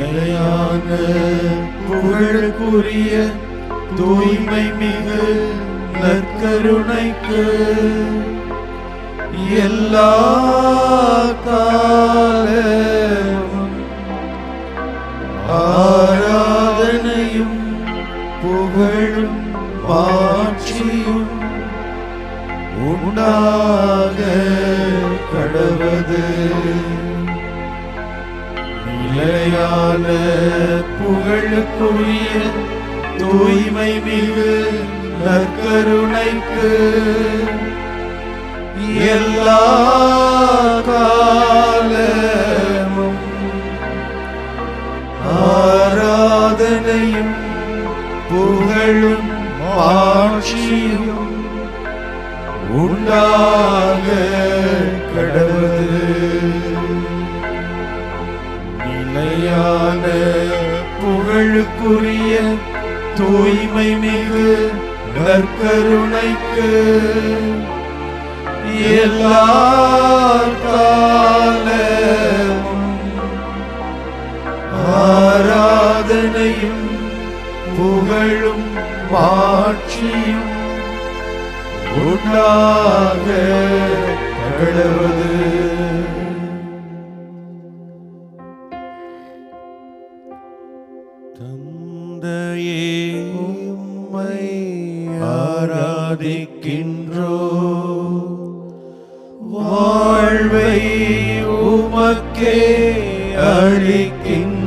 நிலையான புகழுக்குரிய தூய்மை மிகு நற்கருணைக்கு எல்லா காலமும் ஆராதனையும் புகழும் மாட்சியும் உண்டாக கடவது. நிலையான புகழுக்குரிய தூய்மை மிகு நற்கருணைக்கு எல்லா காலமும் ஆராதனையும் புகழும் மாட்சியும் உண்டாக கடவது. நிலையான புகழுக்குரிய தூய்மை மிகு நற்கருணைக்கு எல்லா காலமும் ஆராதனையும் புகழும் மாட்சியும் உண்டாக கடவது. தந்தையே உம்மை ஆராதிக்கின்றோம், வாழ்வை உமக்கே அளிக்கின்றோம்,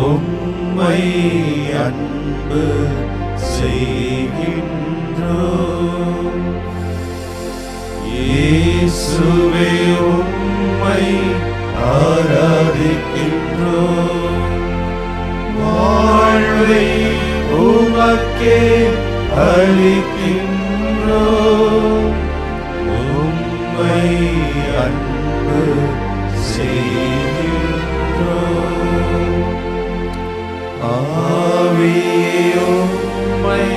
உம்மை அன்பு செய்கின்றோம். இயேசுவே உம்மை ஆராதிக்கின்றோம், வாழ்வை உமக்கே அளிக்கின்றோம், உம்மை அன்பு செய்கின்றோம். ஆவியே உம்மை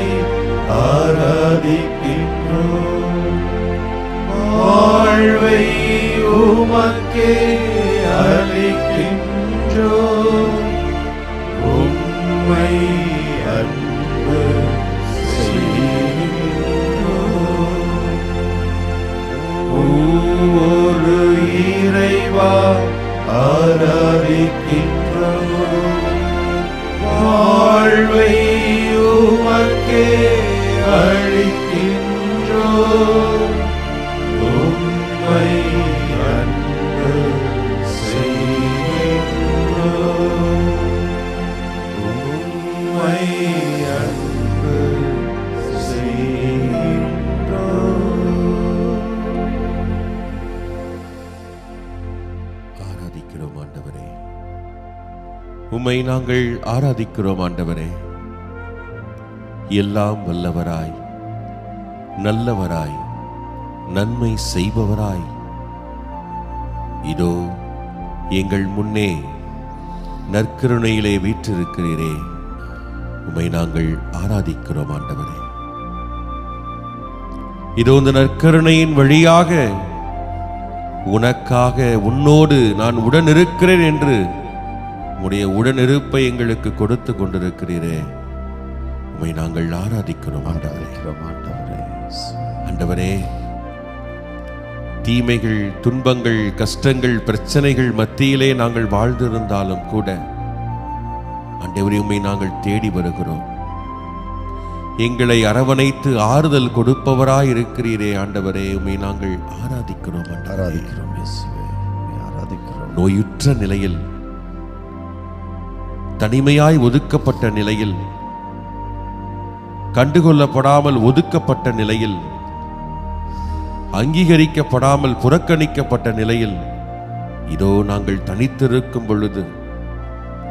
ஆராதிக்கின்றோம், வாழ்வை உமக்கே அளிக்கின்றோம், உம்மை அன்பு செய்கின்றோம். ஒவ்வொரு இறைவா ஆராதிக்கின்றோம், வாழ்வை உமக்கே அளிக்கின்றோம், உம்மை அன்பு செய்கின்றோம், உம்மை அன்பு செய்கின்றோம். ஆராதிக்கிறோம் ஆண்டவரே, உம்மை நாங்கள் ஆராதிக்கிறோம் ஆண்டவரே. எல்லாம் வல்லவராய், நல்லவராய், நன்மை செய்பவராய், இதோ எங்கள் முன்னே நற்கருணையிலே வீற்றிருக்கிறீரே, உம்மை நாங்கள் ஆராதிக்கிறோம் ஆண்டவரே. இதோ இந்த நற்கருணையின் வழியாக உனக்காக உன்னோடு நான் உடன் இருக்கிறேன் என்று உம்முடைய உடனிருப்பை எங்களுக்கு கொடுத்து கொண்டிருக்கிறீரே, உம்மை நாங்கள் ஆராதிக்கிறோம் ஆண்டவரே. ஆண்டவரே, தீமைகள், துன்பங்கள், கஷ்டங்கள், பிரச்சனைகள் மத்தியிலே நாங்கள் வாழ்ந்திருந்தாலும் கூட ஆண்டவரே உம்மை நாங்கள் தேடி வருகிறோம். எங்களை அரவணைத்து ஆறுதல் கொடுப்பவராய் இருக்கிறீரே ஆண்டவரே, உம்மை நாங்கள் ஆராதிக்கிறோம் ஆராதிக்கிறோம் ஆராதிக்கிறோம். நோயுற்ற நிலையில், தனிமையாய் ஒதுக்கப்பட்ட நிலையில், கண்டுகொள்ளப்படாமல் ஒதுக்கப்பட்ட நிலையில், அங்கீகரிக்கப்படாமல் புறக்கணிக்கப்பட்ட நிலையில் இதோ நாங்கள் தனித்திருக்கும் பொழுது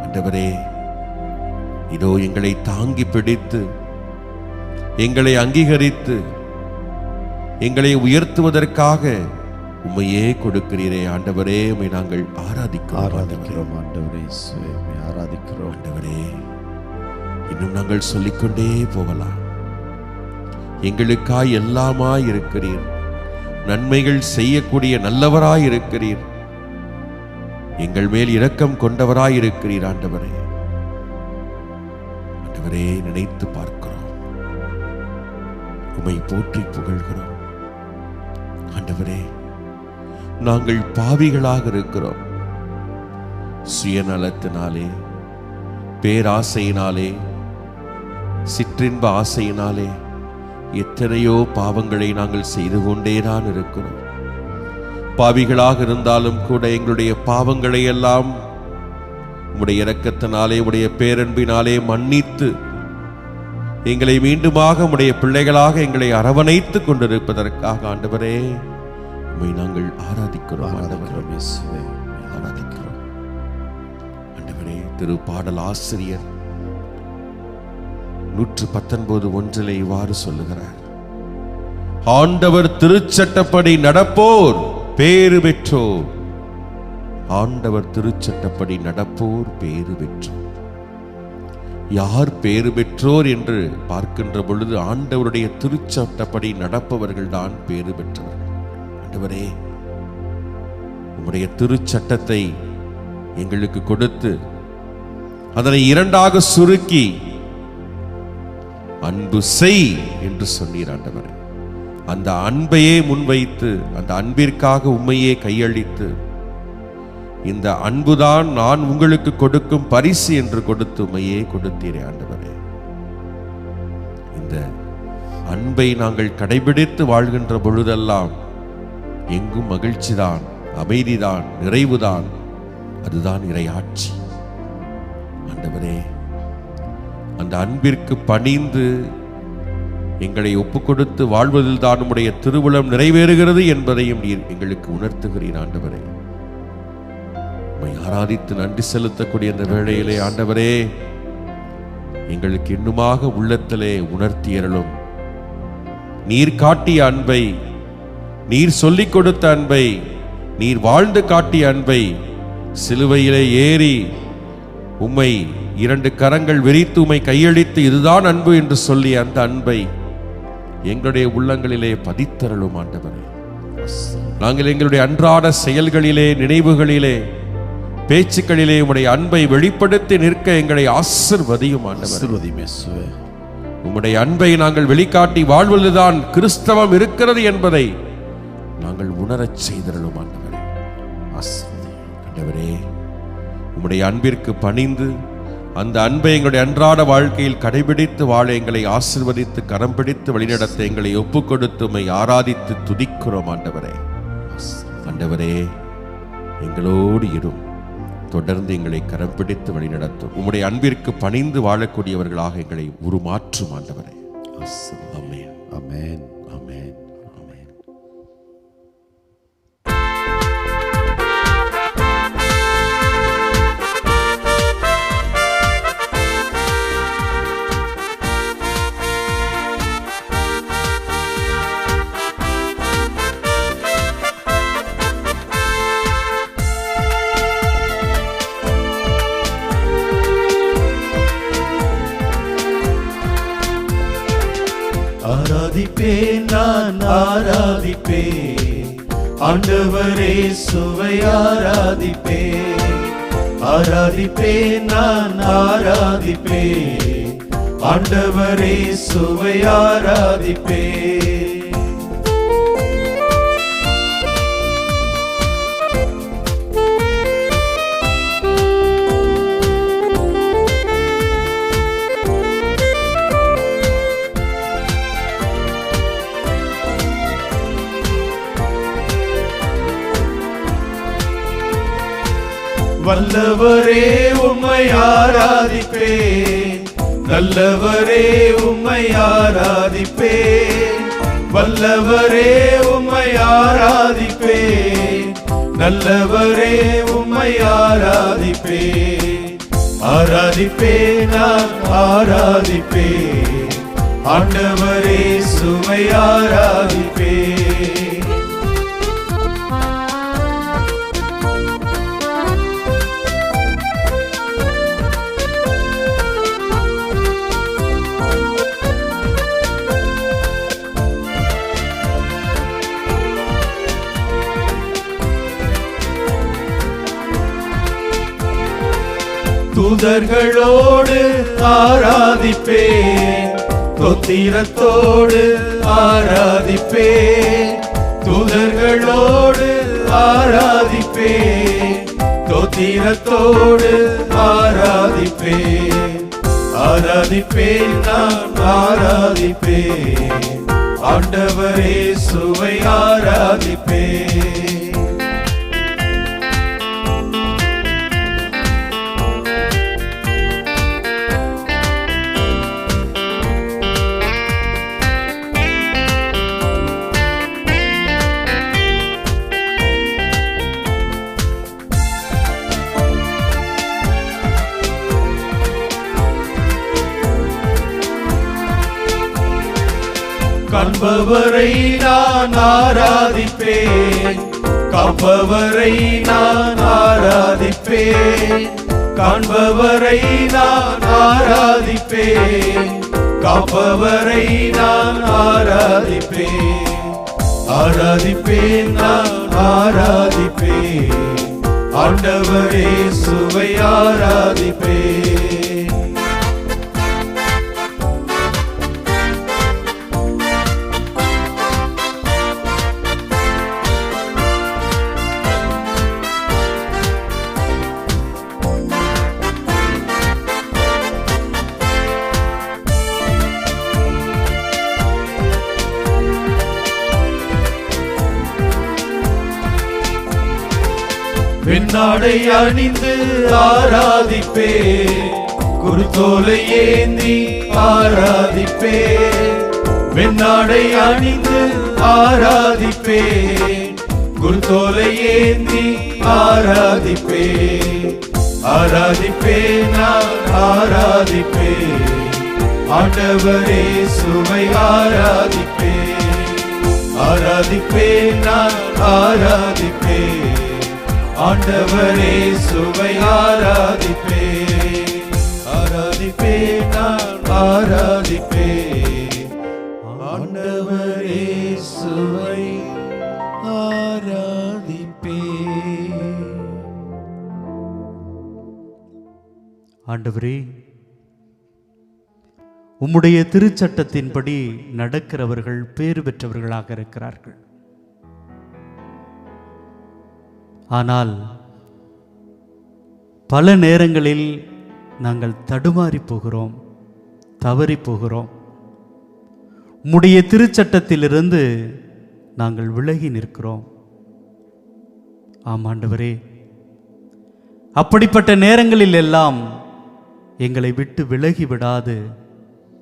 ஆண்டவரே, இதோ எங்களை தாங்கி பிடித்து, எங்களை அங்கீகரித்து, எங்களை உயர்த்துவதற்காக உம்மையே கொடுக்கிறீரே ஆண்டவரே, உம்மை நாங்கள் ஆராதிக்கிறோம் ஆண்டவரே, ஆராதிக்கிறோம் ஆண்டவரே. இன்னும் நாங்கள் சொல்லிக்கொண்டே போகலாம். எங்களுக்காய் எல்லாமாய் இருக்கிறீர், நன்மைகள் செய்யக்கூடிய நல்லவராய் இருக்கிறீர். எங்கள் மேல் இரக்கம் கொண்டவராயிருக்கிறீர் ஆண்டவரே. ஆண்டவரே, நினைத்து பார்க்கிறோம், உம்மை போற்றி புகழ்கிறோம். ஆண்டவரே, நாங்கள் பாவிகளாக இருக்கிறோம். சுயநலத்தினாலே, பேராசையினாலே, சிற்றின்ப ஆசையினாலே எத்தனையோ பாவங்களை நாங்கள் செய்து கொண்டேதான் இருக்கிறோம். பாவிகளாக இருந்தாலும் கூட எங்களுடைய பாவங்களை எல்லாம் உம்முடைய இரக்கத்தினாலே, உம்முடைய பேரன்பினாலே மன்னித்து எங்களை மீண்டுமாக உம்முடைய பிள்ளைகளாக எங்களை அரவணைத்துக் கொண்டிருப்பதற்காக ஆண்டவரே உம்மை நாங்கள் ஆராதிக்கிறோம். ஆராதிக்கிறோம் ஆண்டவரே. திருப்பாடல் ஆசிரியர் 119:1 இவ்வாறு சொல்லுகிறார்: ஆண்டவர் திருச்சட்டப்படி நடப்போர் பேறு பெற்றோர். ஆண்டவர் திருச்சட்டப்படி நடப்போர் பேறு பெற்றோர். யார் பேறு பெற்றோர் என்று பார்க்கின்ற பொழுது ஆண்டவருடைய திருச்சட்டப்படி நடப்பவர்கள் தான் பேறு பெற்றவர்கள். ஆண்டவரே, உம்முடைய திருச்சட்டத்தை எங்களுக்கு கொடுத்து அதனை 2ஆக சுருக்கி அன்பு செய் என்று சொன்னீர் ஆண்டவரே. அந்த அன்பையே முன்வைத்து, அந்த அன்பிற்காக உம்மையே கையளித்து, இந்த அன்புதான் நான் உங்களுக்கு கொடுக்கும் பரிசு என்று கொடுத்து உம்மையே கொடுத்தீரே ஆண்டவரே. இந்த அன்பை நாங்கள் கடைபிடித்து வாழ்கின்ற பொழுதெல்லாம் எங்கும் மகிழ்ச்சிதான், அமைதிதான், நிறைவுதான். அதுதான் இறையாட்சி. ஆண்டவரே, அந்த அன்பிற்கு பணிந்து எங்களை ஒப்புக் கொடுத்து வாழ்வதில் தான் உம்முடைய திருவுளம் நிறைவேறுகிறது என்பதையும் நீர் எங்களுக்கு உணர்த்துகிறீர் ஆண்டவரே. உம்மை ஆராதித்து நன்றி செலுத்தக்கூடிய அந்த வேளையிலே ஆண்டவரே, எங்களுக்கு இன்னுமாக உள்ளத்திலே உணர்த்தியருளும். நீர் காட்டிய அன்பை, நீர் சொல்லிக் கொடுத்த அன்பை, நீர் வாழ்ந்து காட்டிய அன்பை, சிலுவையிலே ஏறி உம்மை 2 கரங்கள் விரித்து உம்மை கையளித்து இதுதான் அன்பு என்று சொல்லி அந்த அன்பை எங்களுடைய உள்ளங்களிலே பதித்தருளும் ஆண்டவரே. நாங்கள் எங்களுடைய அன்றாட செயல்களிலே, நினைவுகளிலே, பேச்சுக்களிலே உம்முடைய அன்பை வெளிப்படுத்தி நிற்க எங்களை ஆசீர்வதியும் ஆண்டவரே. உம்முடைய அன்பை நாங்கள் வெளிக்காட்டி வாழ்வதுதான் கிறிஸ்தவம் இருக்கிறது என்பதை நாங்கள் உணரச் செய்தருளும் ஆண்டவரே. ஆண்டவரே, உம்முடைய அன்பிற்கு பணிந்து அந்த அன்பை எங்களுடைய அன்றாட வாழ்க்கையில் கடைபிடித்து வாழ எங்களை ஆசீர்வதித்து கரம் பிடித்து வழிநடத்த எங்களை ஒப்புக் கொடுத்து உம்மை ஆராதித்து துதிக்கிறோம் ஆண்டவரே. ஆண்டவரே, எங்களோடு இரும், தொடர்ந்து எங்களை கரம் பிடித்து வழிநடத்தும். உம்முடைய அன்பிற்கு பணிந்து வாழக்கூடியவர்களாக எங்களை உருமாற்றும் ஆண்டவரே. ஆமென், ஆமென், ஆமென், ஆமென். ஆராதிப்பேன், நான் ஆராதிப்பேன் ஆண்டவரே, சுவை ஆராதிப்பேன். ஆராதிப்பேன், நான் ஆராதிப்பேன் ஆண்டவரே, சுவை ஆராதிப்பேன். வல்லவரே உம்மை ஆராதிப்பேன், நல்லவரே உம்மை ஆராதிப்பேன். வல்லவரே உம்மை ஆராதிப்பேன், நல்லவரே உம்மை ஆராதிப்பேன். ஆராதிப்பேன், நான் ஆராதிப்பேன் ஆண்டவரே, சுவை ஆராதிப்பேன். தூதர்களோடு ஆராதிப்பேன், தொத்திரத்தோடு ஆராதிப்பேன், தூதர்களோடு ஆராதிப்பேன், தொத்திரத்தோடு ஆராதிப்பேன். ஆராதிப்பேன், நான் ஆராதிப்பேன், ஆண்டவரே சுவை ஆராதிப்பேன். காண்பவரை நான் ஆராதிப்பேன், காப்பவரை நான் ஆராதிப்பேன், காண்பவரை நான் ஆராதிப்பேன், காப்பவரை நான் ஆராதிப்பேன். ஆராதிப்பேன், நான் ஆராதிப்பேன், ஆண்டவரே சுவை ஆராதிப்பேன். வெண்ணாடை அணிந்து ஆராதிப்பேன், குருத்தோலை ஏந்தி ஆராதிப்பேன், வெண்ணாடை அணிந்து ஆராதிப்பேன், குருத்தோலை ஏந்தி ஆராதிப்பேன். ஆராதிப்பேன், நான் ஆராதிப்பேன், ஆண்டவரே சுவை ஆராதிப்பேன். ஆராதிப்பேன், நான் ஆராதிப்பேன், ஆண்டவரே சுவை ஆராதிப்பேன். ஆராதிப்பேன், நான் ஆராதிப்பேன், ஆண்டவரே சுவை ஆராதிப்பேன். ஆண்டவரே, உம்முடைய திருச்சட்டத்தின்படி நடக்கிறவர்கள் பேறு பெற்றவர்களாக இருக்கிறார்கள். ஆனால் பல நேரங்களில் நாங்கள் தடுமாறி போகிறோம், தவறி போகிறோம். உம்முடைய திருச்சட்டத்திலிருந்து நாங்கள் விலகி நிற்கிறோம். ஆம் ஆண்டவரே, அப்படிப்பட்ட நேரங்களில் எல்லாம் எங்களை விட்டு விலகி விடாது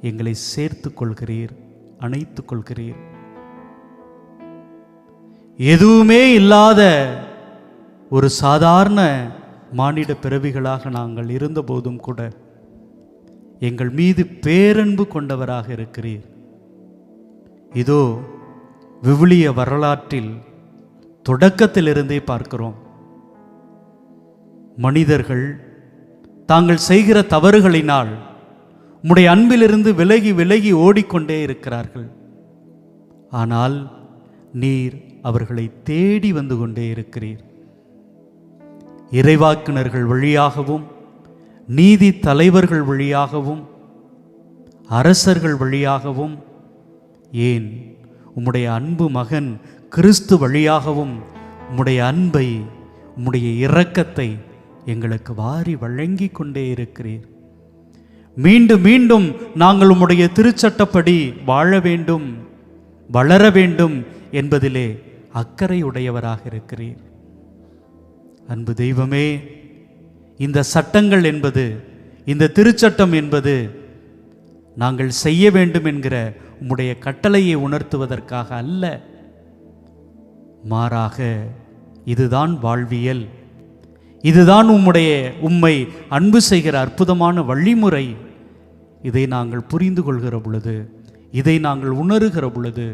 எங்களை சேர்த்து கொள்கிறீர், அணைத்து கொள்கிறீர். எதுவுமே இல்லாத ஒரு சாதாரண மானிட பிறவிகளாக நாங்கள் இருந்தபோதும் கூட எங்கள் மீது பேரன்பு கொண்டவராக இருக்கிறீர். இதோ விவிலிய வரலாற்றில் தொடக்கத்திலிருந்தே பார்க்கிறோம். மனிதர்கள் தாங்கள் செய்கிற தவறுகளினால் உம்முடைய அன்பிலிருந்து விலகி விலகி ஓடிக்கொண்டே இருக்கிறார்கள். ஆனால் நீர் அவர்களை தேடி வந்து கொண்டே இருக்கிறீர். இறைவாக்கினர்கள் வழியாகவும், நீதி தலைவர்கள் வழியாகவும், அரசர்கள் வழியாகவும், ஏன் உம்முடைய அன்பு மகன் கிறிஸ்து வழியாகவும் உம்முடைய அன்பை, உம்முடைய இரக்கத்தை எங்களுக்கு வாரி வழங்கி கொண்டே இருக்கிறீர். மீண்டும் மீண்டும் நாங்கள் உம்முடைய திருச்சட்டப்படி வாழ வேண்டும், வளர வேண்டும் என்பதிலே அக்கறையுடையவராக இருக்கிறீர். அன்பு தெய்வமே, இந்த சட்டங்கள் என்பது, இந்த திருச்சட்டம் என்பது நாங்கள் செய்ய வேண்டும் என்கிற உம்முடைய கட்டளையை உணர்த்துவதற்காக அல்ல. மாறாக இதுதான் வாழ்வியல், இதுதான் உம்மை அன்பு செய்கிற அற்புதமான வழிமுறை. இதை நாங்கள் புரிந்து கொள்கிற பொழுது, இதை நாங்கள் உணர்கிற பொழுது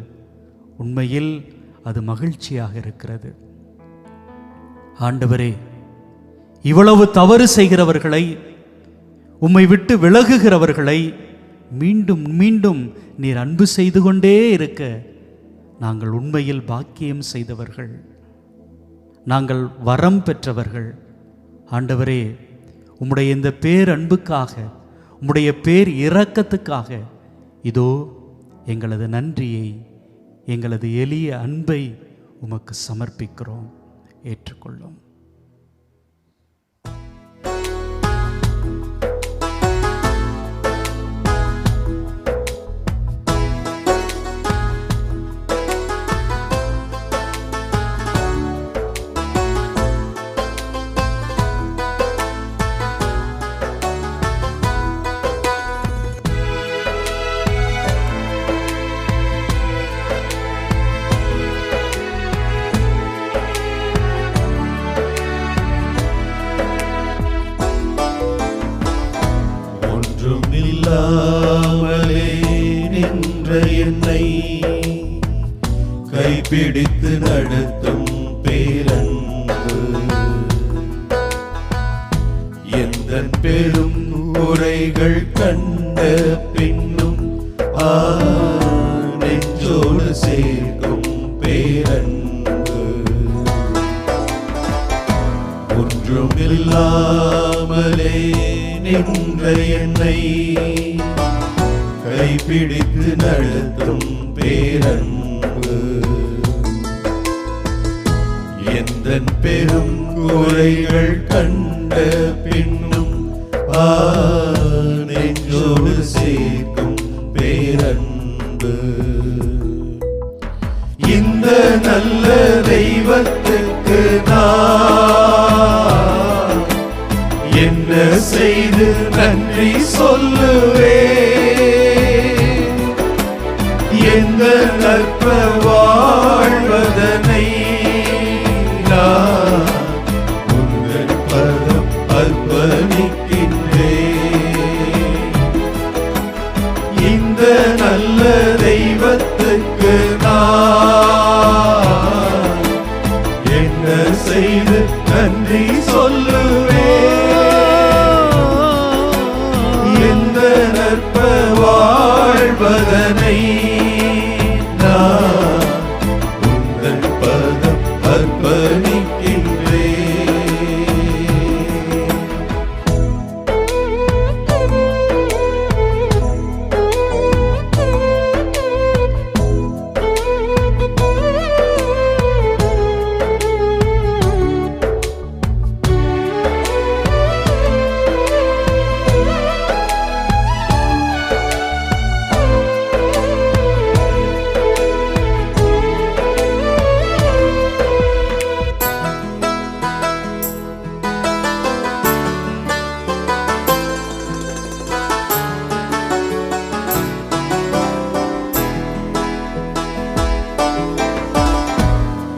உண்மையில் அது மகிழ்ச்சியாக இருக்கிறது. ஆண்டவரே, இவ்வளவு தவறு செய்கிறவர்களை, உம்மை விட்டு விலகுகிறவர்களை மீண்டும் மீண்டும் நீர் அன்பு செய்து கொண்டே இருக்க நாங்கள் உண்மையில் பாக்கியம் செய்தவர்கள், நாங்கள் வரம் பெற்றவர்கள். ஆண்டவரே, உம்முடைய இந்த பேரன்புக்காக, உம்முடைய பேர் இரக்கத்துக்காக இதோ எங்களது நன்றியை, எங்களது எளிய அன்பை உமக்கு சமர்ப்பிக்கிறோம். ஏற்றுக்கொள்ளும். இல்லாமலே நின்ற என்னை கைப்பிடித்து நடத்தும் பேரன்பு, எந்தன் பெரும் குறைகள் கண்ட பின்னும் நெஞ்சோடு சேர்க்கும் பேரன்பு, ஒன்றும் இல்லாமலே நின்ற என்னை கைப்பிடித்து நடத்தும் பேரன்பு, எந்தன் பெரும் குறைகள் கண்ட பின்னும் நெஞ்சோடு சேர்க்கும் பேரன்பு, இந்த நல்ல தெய்வத்துக்கு நான் என்ன செய்து நன்றி சொல்லுவே, எந்த நற்ப வாழ்வதனை நான் உங்கள் பதம் அர்ப்பணிக்கின்றேன், இந்த நல்ல தெய்வத்துக்கு நான் என்ன செய்து நன்றி சொல்லுவேன், எந்த நற்ப வாழ்வதனை நான் உங்கள் பதம் அர்ப்பணிக்கின்றேன்.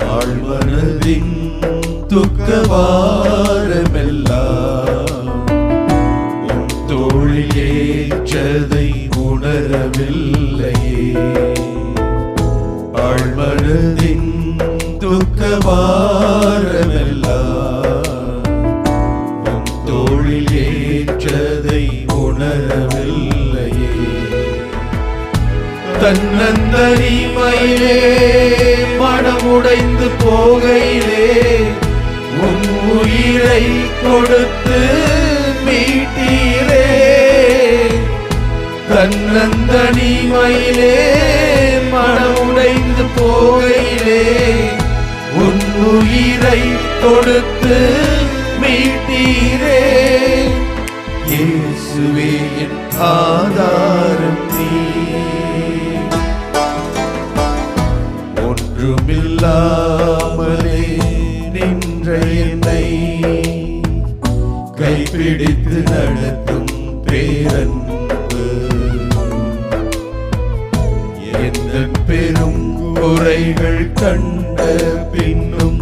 ஆழ்மனதின் துக்கவாரமெல்லாம் உன் தோளில் ஏற்றதை உணரவில்லையே, ஆழ்மனதின் துக்கவாரமெல்லாம் உன் தோளில் ஏற்றதை உணரவில்லையே, தன்னந்தனிமையிலே மனமுடைந்து போகையிலே உன் உயிரை கொடுத்து மீட்டீரே, தன்னந்தனிமையிலே மனமுடைந்து போகையிலே உன் உயிரை கொடுத்து மீட்டீரே, இயேசுவே என் ஆதாரம் நீ, ஒன்றுமில்லாமலே நின்ற என்னை கைப்பிடித்து நடத்தும் பேரன்பு, எந்தன் பெரும் குறைகள் கண்ட பின்னும்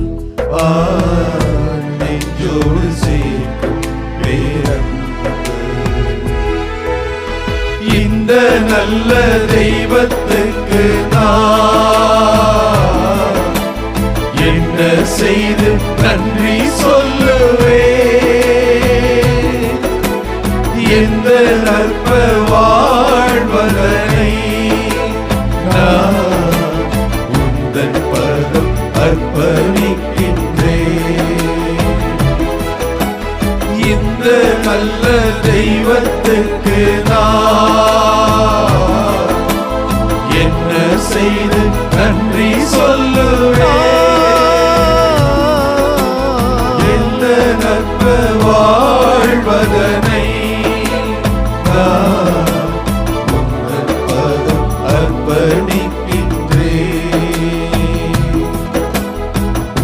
நெஞ்சோடு சேர்க்கும் பேரன்பு, இந்த நல்ல தெய்வத்துக்கு நான் என்ன செய்து நன்றி சொல்லுவே, எந்த நற்ப வாழ்வதனை நான் உந்தன் பதம் அர்ப்பணிக்கின்றேன், இந்த நல்ல தெய்வத்துக்கு நான் என்ன செய்து நன்றி சொல்லுவேன்? எந்த நற்ப வாழ்வதனை நான் உந்தன் பதம் அர்ப்பணிக்கின்றேன்.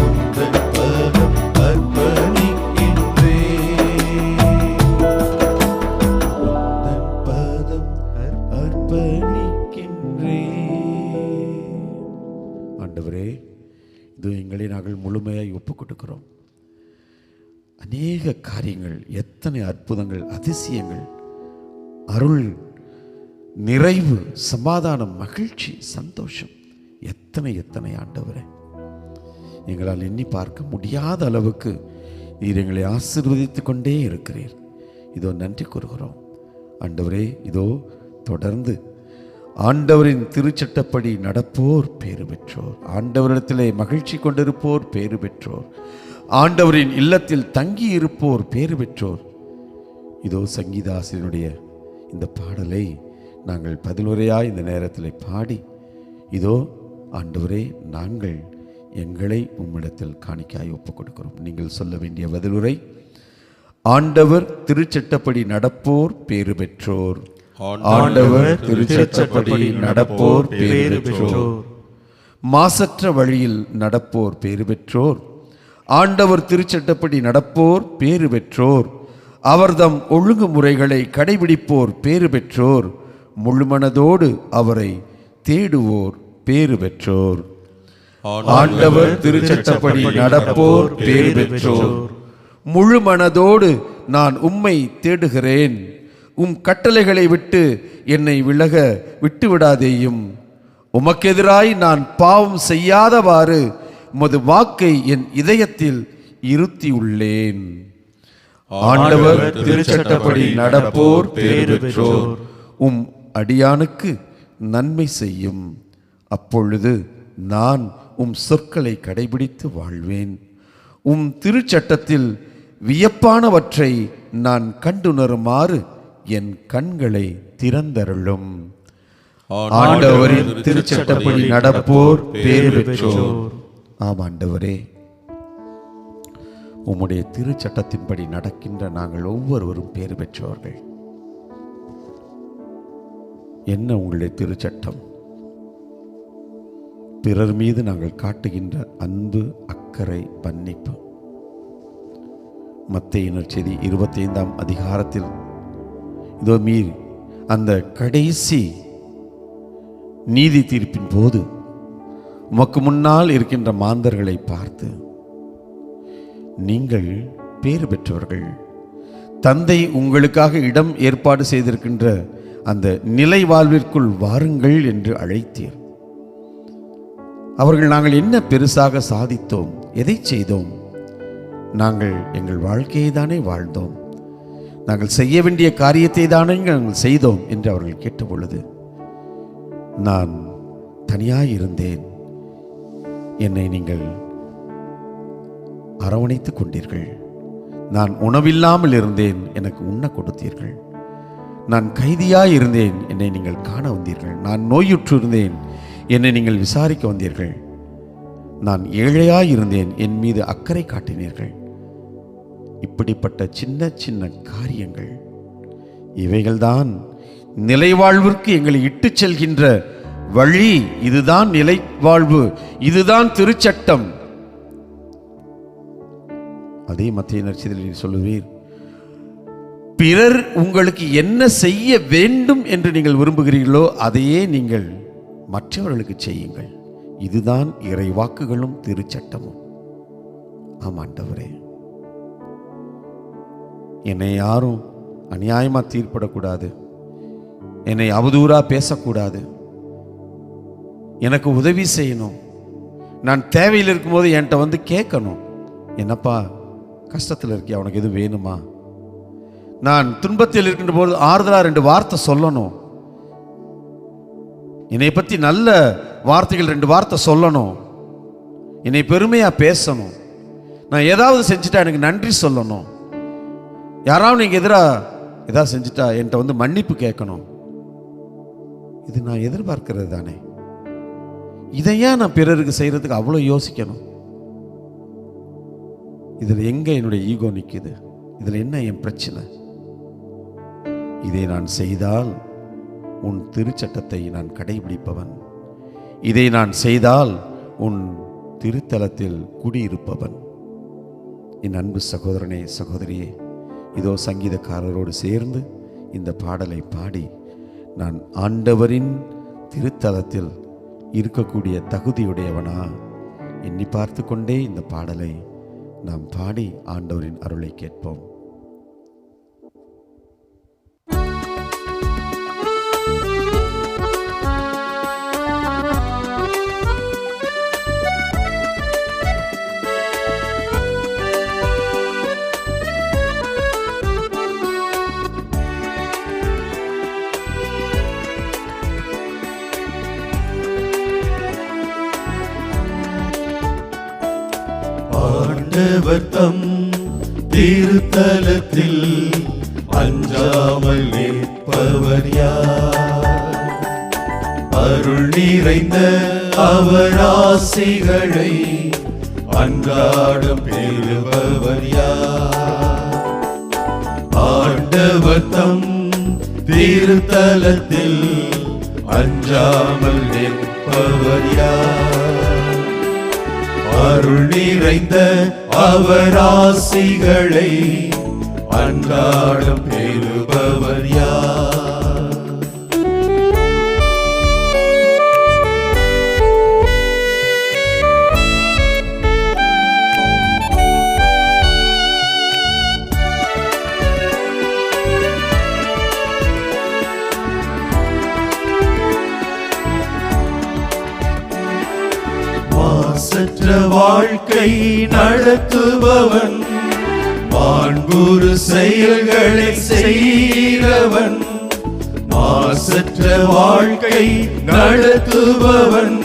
உந்தன் பதம் அர்ப்பணிக்கின்றேன். உந்தன் பதம் அர்ப்பணிக்கின்றேன். ஆண்டவரே, இது எங்களை நாங்கள் முழுமையாய் ஒப்புக் கொடுக்கிறோம். அநேக காரியங்கள், எத்தனை அற்புதங்கள், அதிசயங்கள், அருள், நிறைவு, சமாதானம், மகிழ்ச்சி, சந்தோஷம், எத்தனை எத்தனை ஆண்டவரே, எங்களால் எண்ணி பார்க்க முடியாத அளவுக்கு நீர் எங்களை ஆசீர்வதித்துக் கொண்டே இருக்கிறீர். இதோ நன்றி கூறுகிறோம் ஆண்டவரே. இதோ தொடர்ந்து ஆண்டவரின் திருச்சட்டப்படி நடப்போர் பேறு பெற்றோர், ஆண்டவரிடத்திலே மகிழ்ச்சி கொண்டிருப்போர் பேறு பெற்றோர், ஆண்டவரின் இல்லத்தில் தங்கி இருப்போர் பேறு பெற்றோர். இதோ சங்கீதாசிரியனுடைய இந்த பாடலை நாங்கள் பதிலுரையாய் இந்த நேரத்தில் பாடி, இதோ ஆண்டவரே, நாங்கள் எங்களை உம்மிடத்தில் காணிக்காய் ஒப்புக் கொடுக்கிறோம். நீங்கள் சொல்ல வேண்டிய பதிலுரை: ஆண்டவர் திருச்சட்டப்படி நடப்போர் பேறு பெற்றோர். ஆண்டவர் திருச்சட்டப்படி நடப்போர் பேறு பெற்றோர். மாசற்ற வழியில் நடப்போர் பேறு பெற்றோர். ஆண்டவர் திருச்சட்டப்படி நடப்போர் பேறு பெற்றோர். அவர்தம் ஒழுங்குமுறைகளை கடைபிடிப்போர் பேறு பெற்றோர். முழுமனதோடு அவரை தேடுவோர் பேறு பெற்றோர். ஆண்டவர் திருச்சட்டப்படி நடப்போர் பேறு பெற்றோர். முழு மனதோடு நான் உம்மை தேடுகிறேன். உம் கட்டளைகளை விட்டு என்னை விலக விட்டுவிடாதேயும். உமக்கெதிராய் நான் பாவம் செய்யாதவாறு உமது வாக்கை என் இதயத்தில் இருத்தியுள்ளேன். ஆண்டவர் திருச்சட்டப்படி நடப்போர் பேறு பெற்றோர். உம் அடியானுக்கு நன்மை செய்யும். அப்பொழுது நான் உம் சொற்களை கடைபிடித்து வாழ்வேன். உம் திருச்சட்டத்தில் வியப்பானவற்றை நான் கண்டுணருமாறு என் கண்களை திறந்தருளும். ஆண்டவரின் திருச்சட்டப்படி நடப்போர் பேறு பெற்றோர். ஆம் ஆண்டவரே, உம்முடைய திருச்சட்டத்தின்படி நடக்கின்ற நாங்கள் ஒவ்வொருவரும் பேறு பெற்றவர்கள். என்ன உங்களுடைய திருச்சட்டம்? பிறர் மீது நாங்கள் காட்டுகின்ற அன்பு, அக்கறை, மன்னிப்பு. மத்தேயு நற்செய்தி 25ஆம் அதிகாரத்தில் இதோ மீறி அந்த கடைசி நீதி தீர்ப்பின் போது உமக்கு முன்னால் இருக்கின்ற மாந்தர்களை பார்த்து, நீங்கள் பேறு பெற்றவர்கள், தந்தை உங்களுக்காக இடம் ஏற்பாடு செய்திருக்கின்ற அந்த நிலை வாழ்விற்குள் வாருங்கள் என்று அழைத்தீர். அவர்கள், நாங்கள் என்ன பெருசாக சாதித்தோம், எதை செய்தோம்? நாங்கள் எங்கள் வாழ்க்கையை தானே வாழ்ந்தோம், நாங்கள் செய்ய வேண்டிய காரியத்தை தானே நாங்கள் செய்தோம் என்று அவர்கள் கேட்ட பொழுது, நான் தனியாயிருந்தேன், என்னை நீங்கள் அரவணைத்துக் கொண்டீர்கள். நான் உணவில்லாமல் இருந்தேன், எனக்கு உண்ண கொடுத்தீர்கள். நான் கைதியாய் இருந்தேன், என்னை நீங்கள் காண வந்தீர்கள். நான் நோயுற்று இருந்தேன், என்னை நீங்கள் விசாரிக்க வந்தீர்கள். நான் ஏழையாய் இருந்தேன், என் மீது அக்கறை காட்டினீர்கள். இப்படிப்பட்ட சின்ன சின்ன காரியங்கள், இவைகள்தான் நிலைவாழ்விற்கு எங்களை இட்டு செல்கின்ற வழி. இதுதான் நிலைவாழ்வு, இதுதான் திருச்சட்டம். அதே மத்தேயு நற்செய்தியில் சொல்லுவீர், பிறர் உங்களுக்கு என்ன செய்ய வேண்டும் என்று நீங்கள் விரும்புகிறீர்களோ அதையே நீங்கள் மற்றவர்களுக்கு செய்யுங்கள். இதுதான் இறைவாக்குகளும் திருச்சட்டமும். ஆமாண்டவரே, என்னை யாரும் அநியாயமா தீர்ப்படக்கூடாது, என்னை அவதூறா பேசக்கூடாது, எனக்கு உதவி செய்யணும். நான் தேவையில் இருக்கும்போது என்கிட்ட வந்து கேட்கணும், என்னப்பா கஷ்டத்தில் இருக்கியா, உனக்கு எதுவும் வேணுமா? நான் துன்பத்தில் இருக்கின்ற போது ஆறுதலாக 2 வார்த்தை சொல்லணும். என்னை பற்றி நல்ல வார்த்தைகள் 2 வார்த்தை சொல்லணும். என்னை பெருமையாக பேசணும். நான் ஏதாவது செஞ்சுட்டா எனக்கு நன்றி சொல்லணும். யாராவது நீங்கள் எதிராக ஏதாவது செஞ்சுட்டா என்கிட்ட வந்து மன்னிப்பு கேட்கணும். இது நான் எதிர்பார்க்கிறது தானே. இதை ஏன் நான் பிறருக்கு செய்கிறதுக்கு அவ்வளோ யோசிக்கணும்? இதில் எங்கே என்னுடைய ஈகோ நிற்குது? இதில் என்ன என் பிரச்சனை? இதை நான் செய்தால் உன் திருச்சட்டத்தை நான் கடைபிடிப்பவன், இதை நான் செய்தால் உன் திருத்தலத்தில் குடியிருப்பவன். என் அன்பு சகோதரனே, சகோதரியே, இதோ சங்கீதக்காரரோடு சேர்ந்து இந்த பாடலை பாடி நான் ஆண்டவரின் திருத்தலத்தில் இருக்கக்கூடிய தகுதியுடையவனா எண்ணி பார்த்து கொண்டே இந்த பாடலை நாம் பாடி ஆண்டவரின் அருளை கேட்போம். ஆண்டவர் தம் திருத்தலத்தில் அஞ்சாமல் நிற்பவர் யார்? அருள் நிறைந்த அவர் ஆசிகளை அன்றாடம் பெறுபவர் யார்? ஆண்டவர் தம் திருத்தலத்தில் அஞ்சாமல் நிற்பவர் யார்? அருள் நிறைந்த அவர் ஆசிகளை அன்றாடம் பெறுபவர் யார்? மாசற்ற வாழ்க்கை நடத்துபவன், மாண்புறு செயல்களை செய்கிறவன். மாசற்ற வாழ்க்கை நடத்துபவன்,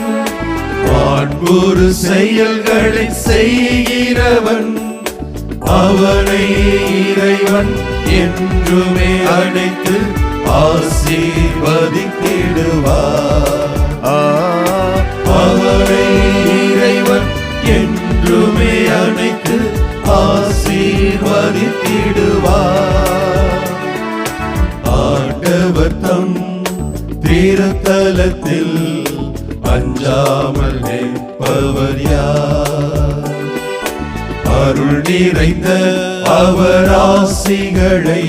மாண்புறு செயல்களை செய்கிறவன். அவனை இறைவன் என்றுமே அழைத்து ஆசீர்வதித்திடுவார். அவனை இறைவன் என்றுமே அழைத்து ஆசீர்வதித்திடுவார். ஆண்டவர் தம் திருத்தலத்தில் அஞ்சாமல் நிற்பவர் யார்? அருள் நிறைந்த அவர் ஆசிகளை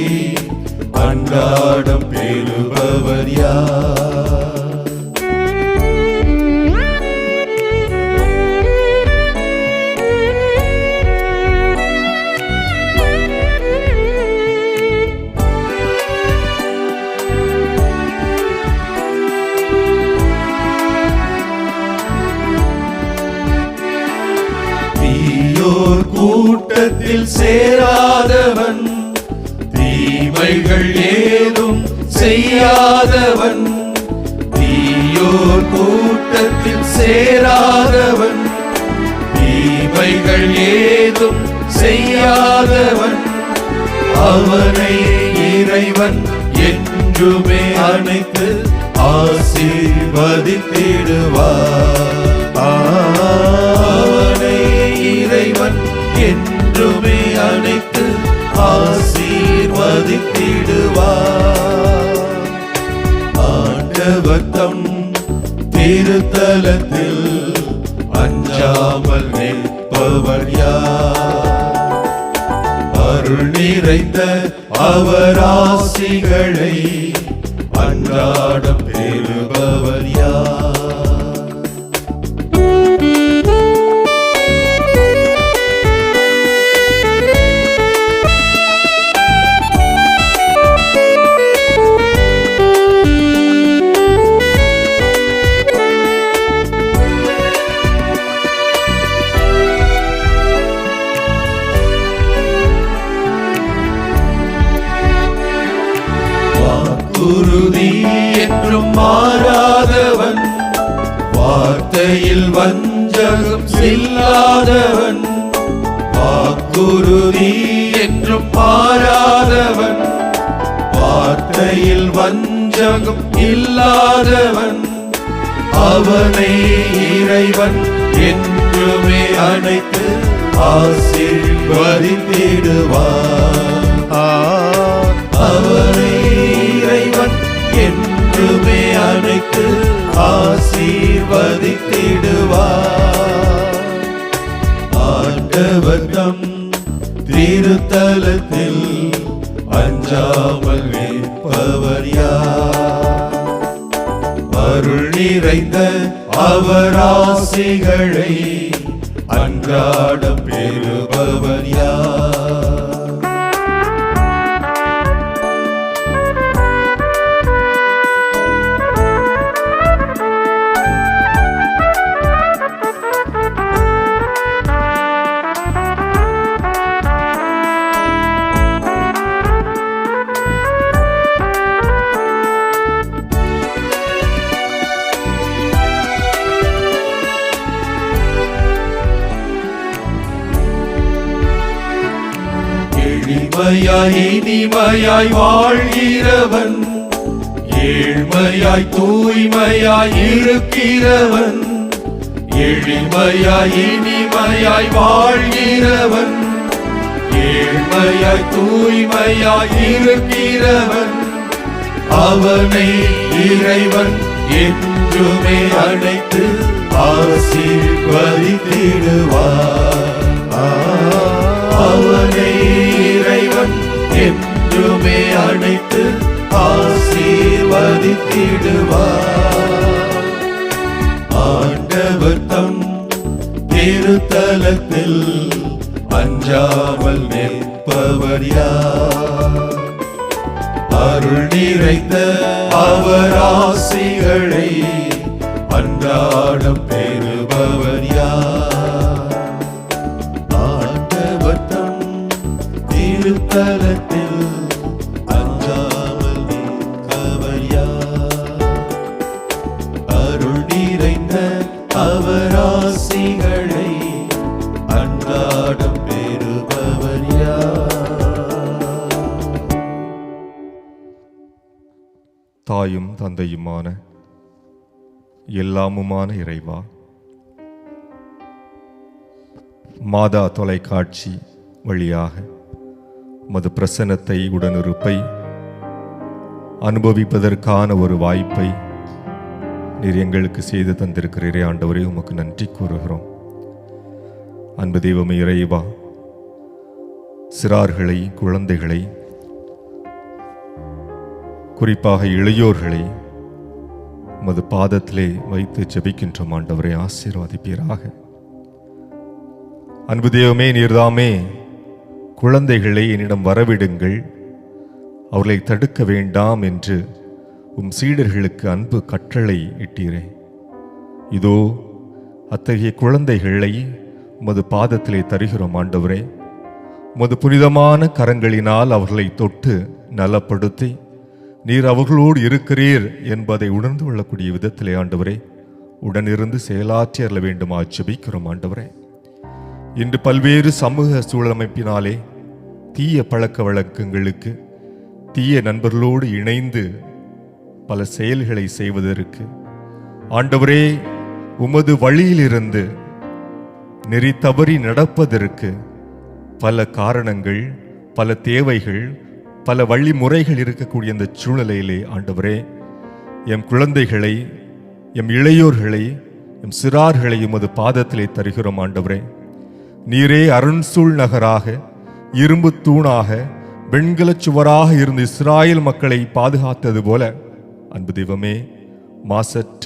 அன்றாடம் பெறுபவர் யார்? தீயோர் கூட்டத்தில் சேராதவன், தீமைகள் ஏதும் செய்யாதவன். தீயோர் கூட்டத்தில் சேராதவன், தீமைகள் ஏதும் செய்யாதவன். அவனை இறைவன் என்றுமே அழைத்து ஆசீர்வதித்திடுவார். அவனை இறைவன் என்றுமே அழைத்து ஆசீர்வதித்திடுவார். ஆண்டவர் தம் திருத்தலத்தில் அஞ்சாமல் நிற்பவர் யார்? அருள் நிறைந்த அவர் ஆசிகளை அன்றாடம் பெறுபவர் யார்? வாக்குறுதி என்றும் மாறாதவன், வார்த்தையில் வஞ்சகம் இல்லாதவன். வாக்குறுதி என்றும் மாறாதவன், வார்த்தையில் வஞ்சகம் இல்லாதவன், அவனை இறைவன் என்றுமே அழைத்து ஆசீர்வதித்திடுவார். அவனை இறைவன் என்றுமே அழைத்து ஆசீர்வதித்திடுவார். ஆண்டவர் தம் திருத்தலத்தில் அஞ்சாமல் நிற்பவர் யார்? அருள் நிறைந்த அவர் ஆசிகளை அன்றாடம் பெறுபவர் யார்? எளிமையாய் இனிமையாய் வாழ்கிறவன், ஏழ்மையாய் தூய்மையாய் இருக்கிறவன், எளிமையாய் இனிமையாய் வாழ்கிறவன், ஏழ்மையாய் தூய்மையாய் இருக்கிறவன், அவனை இறைவன் என்றுமே அழைத்து ஆசீர்வதித்திடுவார். அவனை இறைவன் என்றுமே அழைத்து ஆசீர்வதித்திடுவார். ஆண்டவர் தம் திருத்தலத்தில் அஞ்சாமல் நிற்பவர் யார்? அருள் நிறைந்த அவர் ஆசிகளை அன்றாடம் பெறுபவர் யார்? ஆண்டவர் தம் திருத்தலத்தில் அஞ்சாமல் நிற்பவர் யார்? அருள் நிறைந்த அவர் ஆசிகளை அன்றாடம் பெறுபவர் யார்? தாயும் தந்தையுமான எல்லாமுமான இறைவா, மாதா தொலைக்காட்சி வழியாக உமது பிரசன்னத்தை உடனிருப்பை அனுபவிப்பதற்கான ஒரு வாய்ப்பை நீர் எங்களுக்கு செய்து தந்திருக்கிறீரே ஆண்டவரே, உமக்கு நன்றி கூறுகிறோம். அன்பு தெய்வமே இறைவா, சிறார்களை, குழந்தைகளை, குறிப்பாக இளையோர்களை உமது பாதத்திலே வைத்து ஜெபிக்கின்றோம். ஆண்டவரை ஆசீர்வதிப்பீராக. அன்பு தெய்வமே, நீர்தாமே குழந்தைகளை என்னிடம் வரவிடுங்கள், அவர்களை தடுக்க வேண்டாம் என்று உம் சீடர்களுக்கு அன்பு கட்டளை இட்டீரே. இதோ அத்தகைய குழந்தைகளை உமது பாதத்திலே தருகிறோம் ஆண்டவரே. உமது புனிதமான கரங்களினால் அவர்களை தொட்டு நலப்படுத்தி நீர் அவர்களோடு இருக்கிறீர் என்பதை உணர்ந்து கொள்ளக்கூடிய விதத்திலே ஆண்டவரே உடனிருந்து செயலாற்றி அருள வேண்டுமா ஜெபிக்கிறோம் ஆண்டவரே. இன்று பல்வேறு சமூக சூழலமைப்பினாலே தீய பழக்க வழக்கங்களுக்கு, தீய நண்பர்களோடு இணைந்து பல செயல்களை செய்வதற்கு ஆண்டவரே உமது வழியிலிருந்து நெறி தவறி நடப்பதற்கு பல காரணங்கள், பல தேவைகள், பல வழிமுறைகள் இருக்கக்கூடிய இந்த சூழ்நிலையிலே ஆண்டவரே எம் குழந்தைகளை, எம் இளையோர்களை, எம் சிறார்களை உமது பாதத்திலே தருகிறோம் ஆண்டவரே. நீரே அருண்சூழ் நகராக, இரும்பு தூணாக, வெண்கலச் சுவராக இருந்து இஸ்ராயேல் மக்களை பாதுகாத்தது போல அன்பு தெய்வமே, மாசற்ற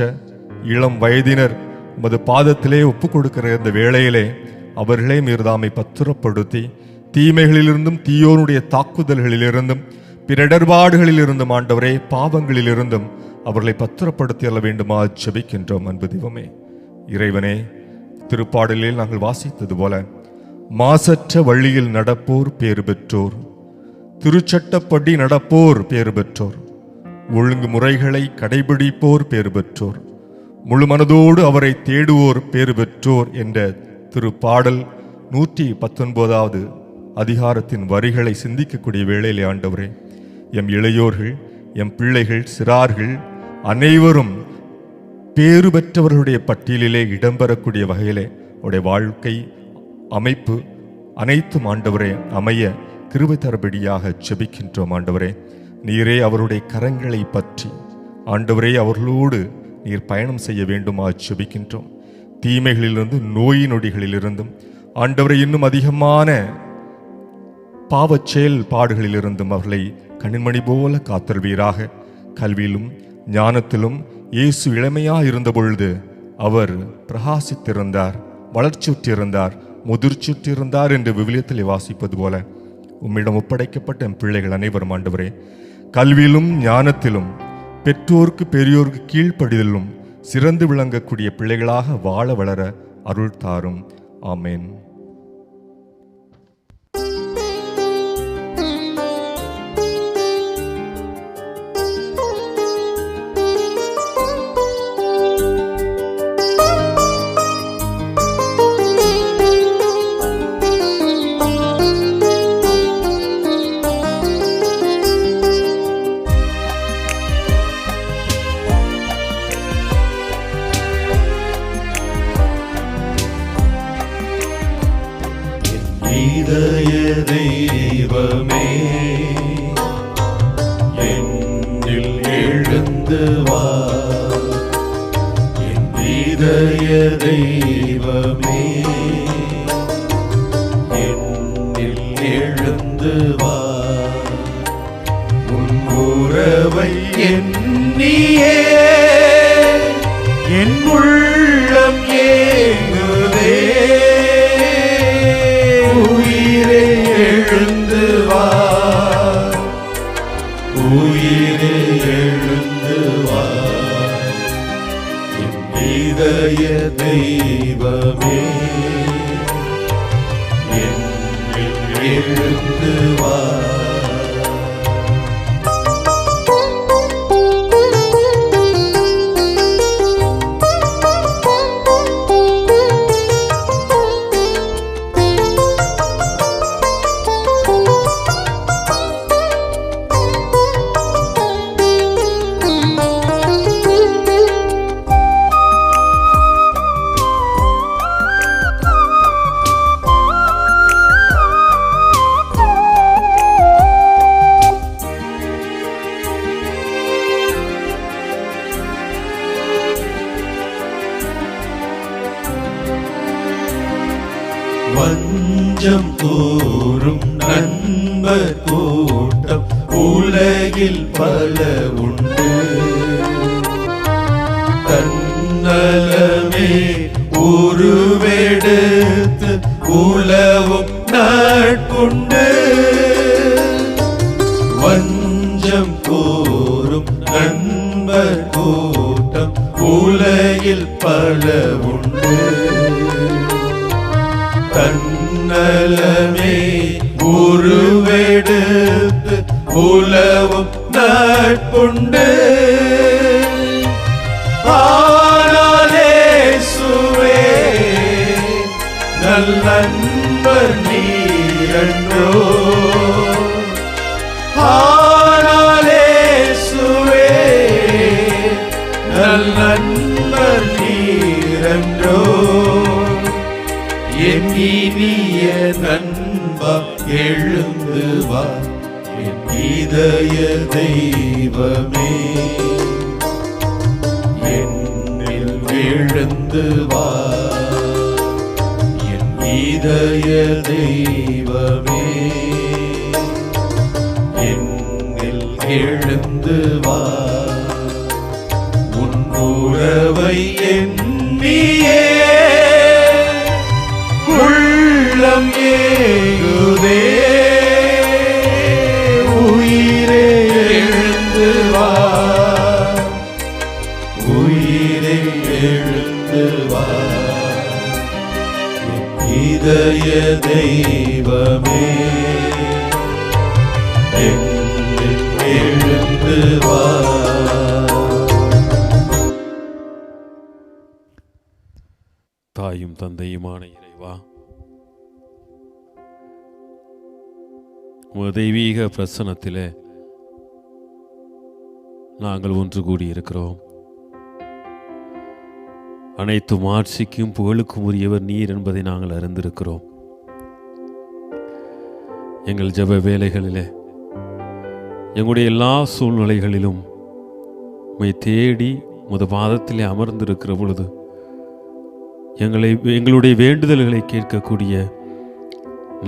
இளம் வயதினர் உமது பாதத்திலே ஒப்புக் கொடுக்கிற இந்த வேளையிலே அவர்களே மீர்தாமை பத்திரப்படுத்தி தீமைகளிலிருந்தும், தீயோனுடைய தாக்குதல்களிலிருந்தும், பிற இடர்பாடுகளிலிருந்தும் ஆண்டவரே பாவங்களிலிருந்தும் அவர்களை பத்திரப்படுத்தி அல்ல வேண்டுமா ஜெபிக்கின்றோம். அன்பு தெய்வமே இறைவனே, திருப்பாடலில் நாங்கள் வாசித்தது போல மாசற்ற வழியில் நடப்போர் பேறு பெற்றோர், திருச்சட்டப்படி நடப்போர் பேறு பெற்றோர், ஒழுங்கு முறைகளை கடைபிடிப்போர் பேறு பெற்றோர், முழு மனதோடு அவரை தேடுவோர் பேறு பெற்றோர் என்ற திருப்பாடல் 119வது அதிகாரத்தின் வரிகளை சிந்திக்கக்கூடிய வேளையிலே ஆண்டவரே, எம் இளையோர்கள், எம் பிள்ளைகள், சிறார்கள் அனைவரும் பேறு பெற்றவர்களுடைய பட்டியலிலே இடம்பெறக்கூடிய வகையிலே உடைய வாழ்க்கை அமைப்பு அனைத்தும் ஆண்டவரே அமைய கிருபை தரபடியாக ஜெபிக்கின்றோம். ஆண்டவரே, நீரே அவருடைய கரங்களை பற்றி ஆண்டவரே அவர்களோடு நீர் பயணம் செய்ய வேண்டுமா ஜெபிக்கின்றோம். தீமைகளிலிருந்து, நோய் நொடிகளிலிருந்தும் ஆண்டவரை இன்னும் அதிகமான பாவச் செயல்பாடுகளிலிருந்தும் அவர்களை கண்ணின்மணி போல காத்தல்வீராக. கல்வியிலும் ஞானத்திலும் இயேசு இளமையாக இருந்த பொழுது அவர் பிரகாசித்திருந்தார், வளர்ச்சியுற்றிருந்தார், முதிர்ச்சியுற்றிருந்தார் என்று விவிலியத்தில் வாசிப்பது போல உம்மிடம் ஒப்படைக்கப்பட்ட என் பிள்ளைகள் அனைவரும் ஆண்டவரே, கல்வியிலும் ஞானத்திலும் பெற்றோருக்கு பெரியோருக்கு கீழ்ப்படிதலும் சிறந்து விளங்கக்கூடிய பிள்ளைகளாக வாழ வளர அருள் தாரும். ஆமேன். இதய தெய்வமே, என்னில் எழுந்து வா. என் இதய தெய்வமே, என்னில் எழுந்து வா. உன் உறவை எண்ணியே என் உள்ளம் ஏங்குதே. உயிரே எழுந்து வா, உயிரே எழுந்து வா. என் இதய தெய்வமே, என்னில் எழுந்து வா. வஞ்சம் கூறும் நண்பர் கூட்டம் உலகில் பல உண்டு. தன்னலமே உருவெடுத்து உலவும் நட்புண்டு. வஞ்சம் கூறும் நண்பர் கூட்டம் உலகில் பல உண்டு. தன்னலமே உருவெடுத்து உலவும் நட்புண்டு. ஆனால் இயேசுவே நல்லன்பர் நீரன்றோ. ஆனால் இயேசுவே நல்லன்பர் நீரன்றோ. என் இனிய நண்பா எழுந்து வா. என் இதய தெய்வமே, என்னில் எழுந்து வா. என் இதய தெய்வமே, என்னில் எழுந்து வா. உன் உறவை எண்ணியே உள்ளம் ஏங்குதே. உயிரே எழுந்து வா, உயிரே எழுந்து வா. இதய தெய்வமே, என்னில் எழுந்து வா. தாயும் தந்தையுமான இறைவா, உமது தெய்வீக பிரசன்னத்திலே நாங்கள் ஒன்று கூடியிருக்கிறோம். அனைத்து ஆட்சிக்கும் புகழுக்கும் உரியவர் நீர் என்பதை நாங்கள் அறிந்திருக்கிறோம். எங்கள் ஜெப வேலைகளிலே, எங்களுடைய எல்லா சூழ்நிலைகளிலும் உம்மை தேடி உமது பாதத்திலே அமர்ந்திருக்கிற பொழுது எங்களுடைய வேண்டுதல்களை கேட்கக்கூடிய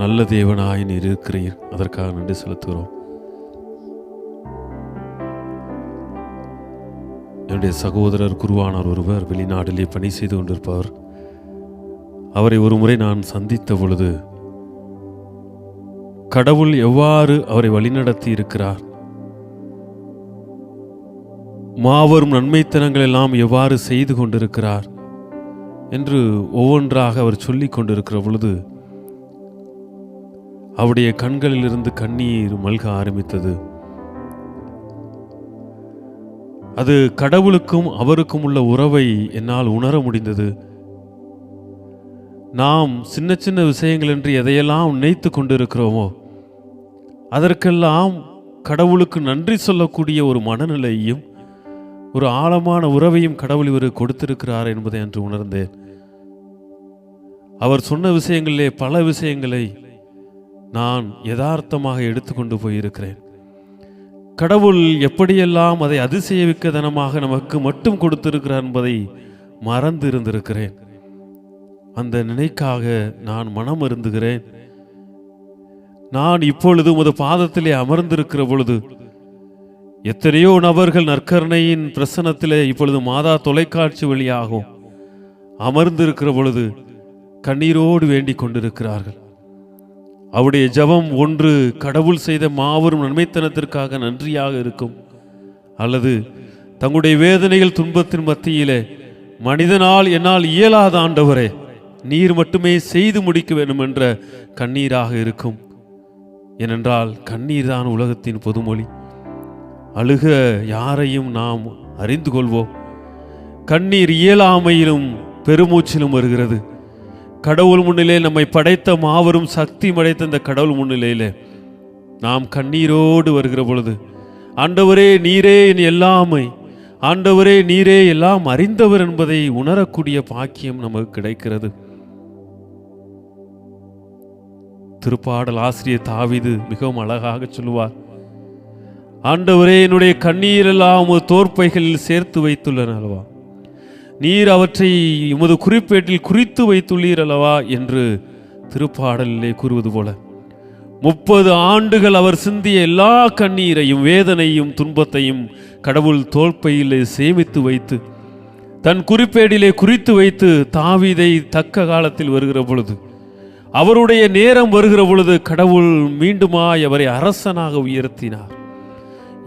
நல்ல தேவனாய் நீர் இருக்கிறீர். அதற்காக நன்றி செலுத்துகிறோம். என்னுடைய சகோதரர் குருவானார் ஒருவர் வெளிநாட்டிலே பணி செய்து கொண்டிருப்பவர். அவரை ஒரு முறை நான் சந்தித்த பொழுது கடவுள் எவ்வாறு அவரை வழிநடத்தி இருக்கிறார், மாபெரும் நன்மைத்தனங்கள் எல்லாம் எவ்வாறு செய்து கொண்டிருக்கிறார் என்று ஒவ்வொன்றாக அவர் சொல்லிக் கொண்டிருக்கிற பொழுது அவருடைய கண்களிலிருந்து கண்ணீர் மல்க ஆரம்பித்தது. அது கடவுளுக்கும் அவருக்கும் உள்ள உறவை என்னால் உணர முடிந்தது. நாம் சின்ன சின்ன விஷயங்கள் என்று எதையெல்லாம் நினைத்து கொண்டிருக்கிறோமோ அதற்கெல்லாம் கடவுளுக்கு நன்றி சொல்லக்கூடிய ஒரு மனநிலையையும் ஒரு ஆழமான உறவையும் கடவுள் இவர் கொடுத்திருக்கிறார் என்பதை அன்று உணர்ந்தேன். அவர் சொன்ன விஷயங்களிலே பல விஷயங்களை நான் யதார்த்தமாக எடுத்துக்கொண்டு போயிருக்கிறேன். கடவுள் எப்படியெல்லாம் அதை அதிசயவிக்கதனமாக நமக்கு மட்டும் கொடுத்திருக்கிறார் என்பதை மறந்து இருந்திருக்கிறேன். அந்த நினைக்காக நான் மனம் அருந்துகிறேன். நான் இப்பொழுது உமது பாதத்திலே அமர்ந்திருக்கிற பொழுது எத்தனையோ நபர்கள் நற்கருணையின் பிரசன்னத்திலே இப்பொழுது மாதா தொலைக்காட்சி வழியாகும் அமர்ந்திருக்கிற பொழுது கண்ணீரோடு வேண்டிக் கொண்டிருக்கிறார்கள். அவருடைய ஜெபம் ஒன்று கடவுள் செய்த மாபெரும் நன்மைத்தனத்திற்காக நன்றியாக இருக்கும், அல்லது தங்களுடைய வேதனைகள் துன்பத்தின் மத்தியிலே மனிதனால் என்னால் இயலாத ஆண்டவரே நீர் மட்டுமே செய்து முடிக்க வேண்டும் என்ற கண்ணீராக இருக்கும். ஏனென்றால் கண்ணீர் தான் உலகத்தின் பொதுமொழி. அழுக யாரையும் நாம் அறிந்து கொள்வோம். கண்ணீர் இயலாமையிலும் பெருமூச்சிலும் வருகிறது. கடவுள் முன்னிலே நம்மை படைத்த மாபெரும் சக்தி படைத்த இந்த கடவுள் முன்னிலையிலே நாம் கண்ணீரோடு வருகிற பொழுது ஆண்டவரே நீரே என் எல்லாமை, ஆண்டவரே நீரே எல்லாம் அறிந்தவர் என்பதை உணரக்கூடிய பாக்கியம் நமக்கு கிடைக்கிறது. திருப்பாடல் ஆசிரியர் தாவீது மிகவும் அழகாக சொல்லுவார், ஆண்டவரே என்னுடைய கண்ணீரெல்லாம் தோற்பைகளில் சேர்த்து வைத்துள்ளன அல்லவா, நீர் அவற்றை உமது குறிப்பேட்டில் குறித்து வைத்துள்ளீர் அல்லவா என்று திருப்பாடலிலே கூறுவது போல 30 ஆண்டுகள் அவர் சிந்திய எல்லா கண்ணீரையும் வேதனையும் துன்பத்தையும் கடவுள் தோற்பையிலே சேமித்து வைத்து தன் குறிப்பேடிலே குறித்து வைத்து தாவீதை தக்க காலத்தில் வருகிற பொழுது, அவருடைய நேரம் வருகிற பொழுது கடவுள் மீண்டுமாய் அவரை அரசனாக உயர்த்தினார்.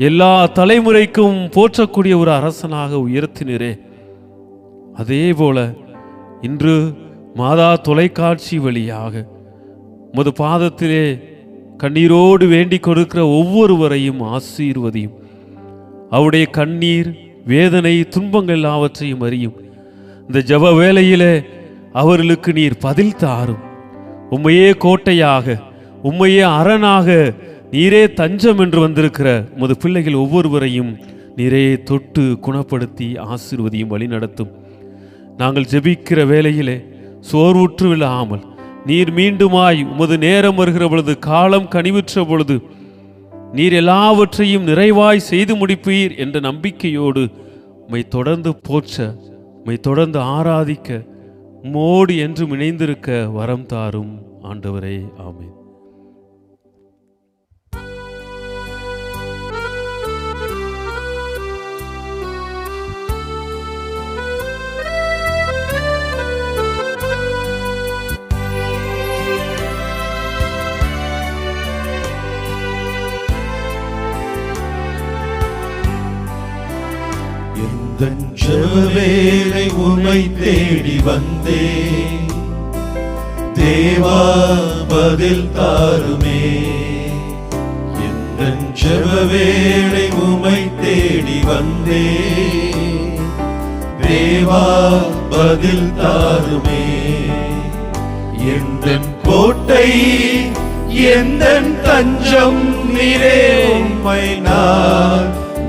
எல்லா தலைமுறைக்கும் போற்றக்கூடிய ஒரு அரசனாக உயர்த்தினரே. அதே போல இன்று மாதா தொலைக்காட்சி வழியாக உமது பாதத்திலே கண்ணீரோடு வேண்டிக் கொடுக்கிற ஒவ்வொருவரையும் ஆசீர்வதியும். அவருடைய கண்ணீர் வேதனை துன்பங்கள் எல்லாவற்றையும் அறியும். இந்த ஜெப வேளையிலே அவர்களுக்கு நீர் பதில் தாரும். உம்மையே கோட்டையாக, உம்மையே அரணாக, நீரே தஞ்சம் என்று வந்திருக்கிற உமது பிள்ளைகள் ஒவ்வொருவரையும் நீரே தொட்டு குணப்படுத்தி ஆசீர்வதியும் வழி நடத்தும். நாங்கள் ஜெபிக்கிற வேளையிலே சோர்வுற்று விழாமல் நீர் மீண்டுமாய் உமது நேரம் வருகிற பொழுது, காலம் கனிவுற்ற பொழுது நீர் எல்லாவற்றையும் நிறைவாய் செய்து முடிப்பீர் என்ற நம்பிக்கையோடு உம்மை தொடர்ந்து போற்ற, உம்மை தொடர்ந்து ஆராதிக்க, உம்மோடு என்றும் இணைந்திருக்க வரம் தாரும் ஆண்டவரே. ஆமென். எந்தன் ஜெபவேளை உம்மை தேடி வந்தேன், தேவா பதில் தாருமே. எந்தன் ஜெபவேளை உம்மை தேடி வந்தேன், தேவா பதில் தாருமே. எந்தன் கோட்டை எந்தன் தஞ்சம் நீரே உம்மை நான்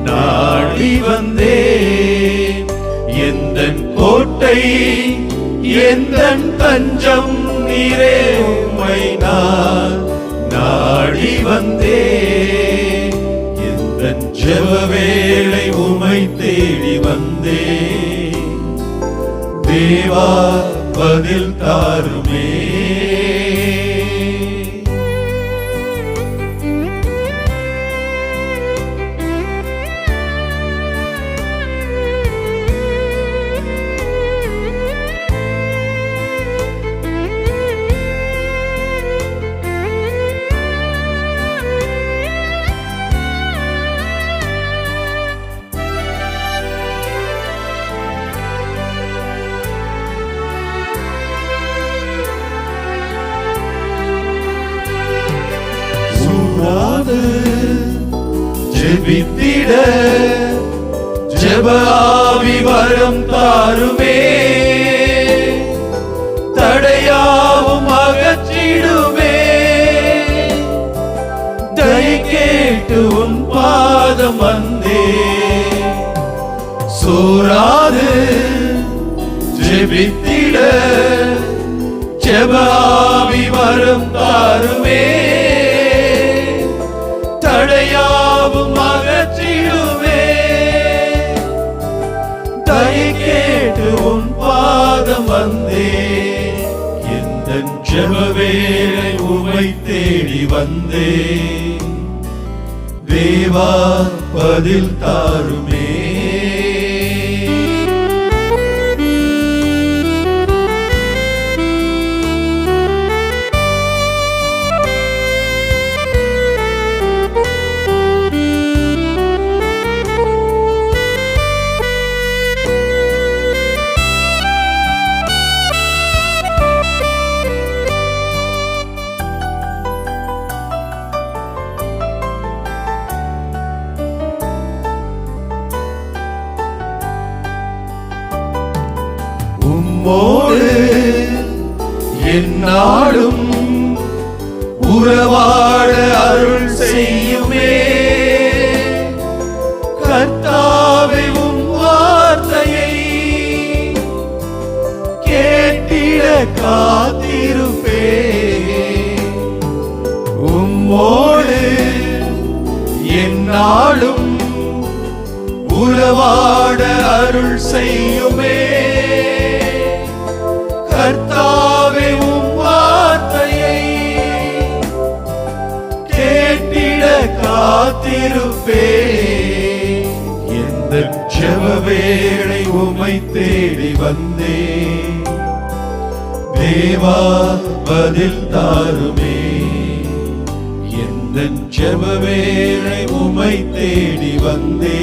நாடி வந்தேன். எந்தன் கோட்டை எந்தன் தஞ்சம் நீரே உம்மை நான் நாடி வந்தேன். எந்தன் ஜெப வேளை உம்மை தேடி வந்தேன். தேவா பதில் தாருமே. ஜெபித்திட ஜெப ஆவி வரம் தாருமே. தடையாவும் அகற்றிடுமே. தயை கேட்டு உன் பாதம் வந்தே. சோராது ஜெபித்திட ஜெப ஆவி வரம் தாருமே. தடையாவும் அகற்றிடுவே. தயை கேட்டு உன் பாதம் வந்தே. எந்தன் ஜெப வேளை உம்மை தேடி வந்தே. தேவா பதில் தாருமே. உம்மோடு எந்நாளும் உறவாட அருள் செய்யுமே. கர்த்தாவே உம் வார்த்தையை கேட்டிட காத்திருப்பே. உம்மோடு எந்நாளும் உறவாட அருள் செய்யுமே. கர்த்தாவே உம் வார்த்தையை கேட்டிட காத்திருப்பே. எந்தன் ஜெப வேளை உம்மை தேடி வந்தே. தேவா பதில் தாருமே. எந்தன் ஜெப வேளை உம்மை தேடி வந்தே.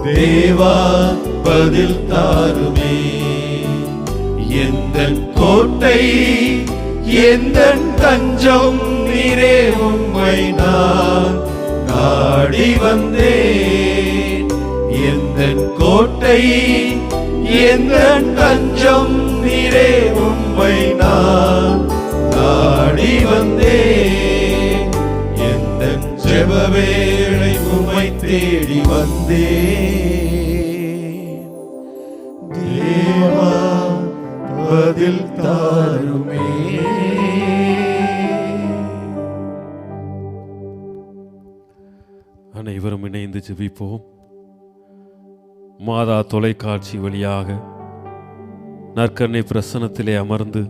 தேவா பதில் தாருமே. எந்தன் கோட்டை எந்தன் தஞ்சம் நீரே உம்மை நான் நாடி வந்தேன். எந்தன் கோட்டை எந்தன் தஞ்சம் நீரே உம்மை நான் நாடி வந்தேன். எந்தன் ஜெப வேளை உம்மை தேடி வந்தேன். தேவா பதில் தாருமே. அனைவரும் இணைந்து ஜெபிப்போம். மாதா தொலைக்காட்சி வழியாக நற்கருணை பிரசன்னத்திலே அமர்ந்து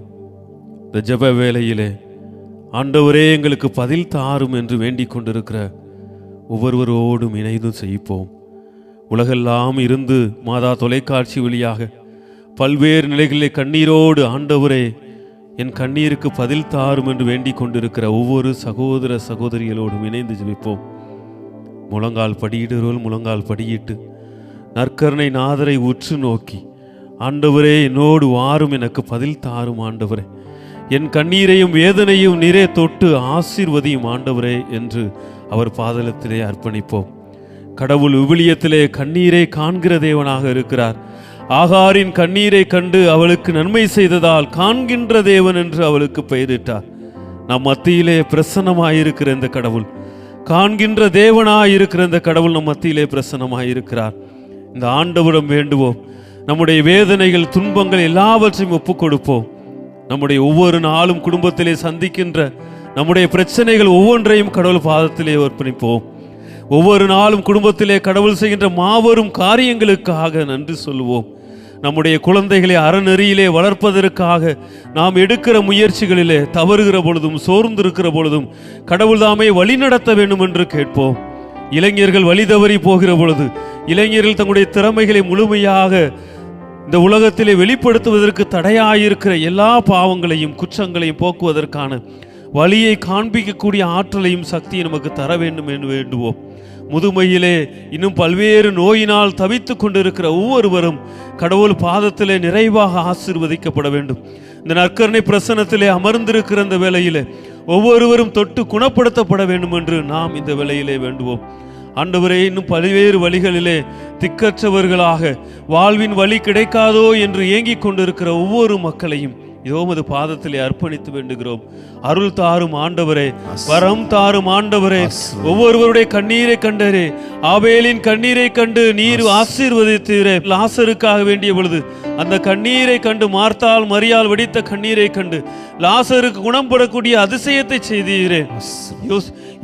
இந்த ஜெப வேளையிலே ஆண்டவரே எங்களுக்கு பதில் தாரும் என்று வேண்டிக் கொண்டிருக்கிற ஒவ்வொருவரோடும் இணைந்து செய்ப்போம். உலகெல்லாம் இருந்து மாதா தொலைக்காட்சி வழியாக பல்வேறு நிலைகளிலே கண்ணீரோடு ஆண்டவரே என் கண்ணீருக்கு பதில் தாரும் என்று வேண்டிக் கொண்டிருக்கிற ஒவ்வொரு சகோதர சகோதரிகளோடும் இணைந்து ஜெபிப்போம். முழங்கால் படியிடுறோல் முழங்கால் படியிட்டு நற்கருணை நாதரை உற்று நோக்கி ஆண்டவரே என்னோடு வாரும், எனக்கு பதில் தாரும் ஆண்டவரே, என் கண்ணீரையும் வேதனையும் நீரே தொட்டு ஆசீர்வதியும் ஆண்டவரே என்று அவர் பாதலத்திலே அர்ப்பணிப்போம். கடவுள் விவிலியத்திலே கண்ணீரை காண்கிற தேவனாக இருக்கிறார். ஆகாரின் கண்ணீரை கண்டு அவளுக்கு நன்மை செய்ததால் காண்கின்ற தேவன் என்று அவளுக்கு பெயரிட்டார். நம் மத்தியிலே பிரசன்னமாயிருக்கிற இந்த கடவுள், காண்கின்ற தேவனாயிருக்கிற இந்த கடவுள் நம் மத்தியிலே பிரசன்னமாயிருக்கிறார். இந்த ஆண்டவரிடம் வேண்டுவோம். நம்முடைய வேதனைகள், துன்பங்கள் எல்லாவற்றையும் ஒப்புக் கொடுப்போம். நம்முடைய ஒவ்வொரு நாளும் குடும்பத்திலே சந்திக்கின்ற நம்முடைய பிரச்சனைகள் ஒவ்வொன்றையும் கடவுள் பாதத்திலே அர்ப்பணிப்போம். ஒவ்வொரு நாளும் குடும்பத்திலே கடவுள் செய்கின்ற மாபெரும் காரியங்களுக்காக நன்றி சொல்லுவோம். நம்முடைய குழந்தைகளை அறநெறியிலே வளர்ப்பதற்காக நாம் எடுக்கிற முயற்சிகளிலே தவறுகிற பொழுதும் சோர்ந்திருக்கிற பொழுதும் கடவுள் தாமே வழி நடத்த வேண்டும் என்று கேட்போம். இளைஞர்கள் வழி தவறி போகிற பொழுது, இளைஞர்கள் தங்களுடைய திறமைகளை முழுமையாக இந்த உலகத்திலே வெளிப்படுத்துவதற்கு தடையாயிருக்கிற எல்லா பாவங்களையும் குற்றங்களையும் போக்குவதற்கான வழியை காண்பிக்கக்கூடிய ஆற்றலையும் சக்தியை நமக்கு தர வேண்டும் என்று வேண்டுவோம். முதுமையிலே இன்னும் பல்வேறு நோயினால் தவித்து கொண்டிருக்கிற ஒவ்வொருவரும் கடவுள் பாதத்திலே நிறைவாக ஆசீர்வதிக்கப்பட வேண்டும். இந்த நற்கருணை பிரசன்னத்திலே அமர்ந்திருக்கிற இந்த வேளையிலே ஒவ்வொருவரும் தொட்டு குணப்படுத்தப்பட வேண்டும் என்று நாம் இந்த வேளையிலே வேண்டுவோம். ஆண்டவரே, இன்னும் பல்வேறு வழிகளிலே திக்கற்றவர்களாக வாழ்வின் வழி கிடைக்காதோ என்று ஏங்கிக் கொண்டிருக்கிற ஒவ்வொரு மக்களையும் இதோ உமது பாதத்திலே அர்ப்பணித்து வேண்டுகிறோம். அருள் தாரும் ஆண்டவரே, வரம் தாரும் ஆண்டவரே. ஒவ்வொருவருடைய கண்ணீரை கண்டரே, ஆபேலின் கண்ணீரை கண்டு நீர் ஆசீர்வதித்தீரே. லாசருக்காக வேண்டிய பொழுது அந்த கண்ணீரை கண்டு, மார்த்தாள் மரியாள் வடித்த கண்ணீரை கண்டு லாசருக்கு குணப்படக்கூடிய அதிசயத்தை செய்தீரே.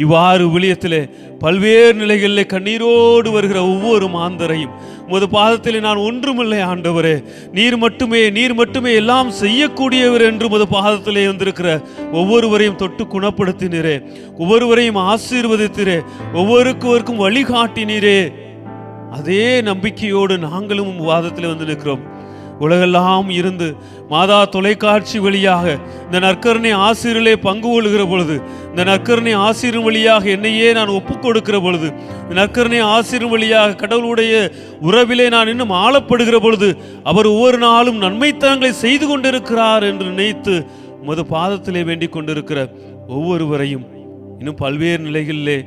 இவ்வாறு விளியத்திலே பல்வேறு நிலைகளிலே கண்ணீரோடு வருகிற ஒவ்வொரு மாந்தரையும் உமது பாதத்திலே நான் ஒன்றுமில்லை ஆண்டவரே, நீர் மட்டுமே எல்லாம் செய்யக்கூடியவர் என்று உமது பாதத்திலே வந்திருக்கிற ஒவ்வொருவரையும் தொட்டு குணப்படுத்தினீரே, ஒவ்வொருவரையும் ஆசீர்வதித்தீரே, ஒவ்வொருவருக்கும் வழிகாட்டினீரே. அதே நம்பிக்கையோடு நாங்களும் பாதத்திலே வந்து நிற்கிறோம். உலகெல்லாம் இருந்து மாதா தொலைக்காட்சி வழியாக இந்த நற்கருணை ஆசிரியர்களே பங்கு கொள்கிற பொழுது, இந்த நற்கருணை ஆசிரியர் வழியாக என்னையே நான் ஒப்புக் கொடுக்கிற பொழுது, இந்த நற்கருணை ஆசிரியர் வழியாக கடவுளுடைய உறவிலே நான் இன்னும் ஆளப்படுகிற பொழுது அவர் ஒவ்வொரு நாளும் நன்மைத்தனங்களை செய்து கொண்டிருக்கிறார் என்று நினைத்து உமது பாதத்திலே வேண்டிக் கொண்டிருக்கிற ஒவ்வொருவரையும் இன்னும் பல்வேறு நிலைகளிலே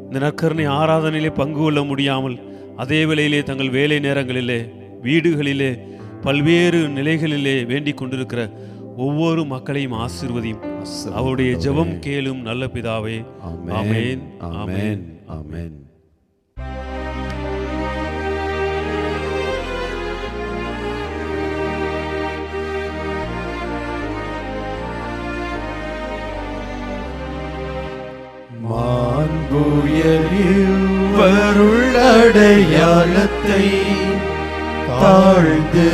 இந்த நற்கருணை ஆராதனையிலே பங்கு கொள்ள முடியாமல் அதே வேளையிலே தங்கள் வேலை நேரங்களிலே, வீடுகளிலே, பல்வேறு நிலைகளிலே வேண்டிக் கொண்டிருக்கிற ஒவ்வொரு மக்களையும் ஆசீர்வதியும். அவருடைய ஜெபம் கேளும் நல்ல பிதாவே. ஆமென், ஆமென், ஆமென். மாண்புயர்வருளடையாளத்தை தாழ்ந்து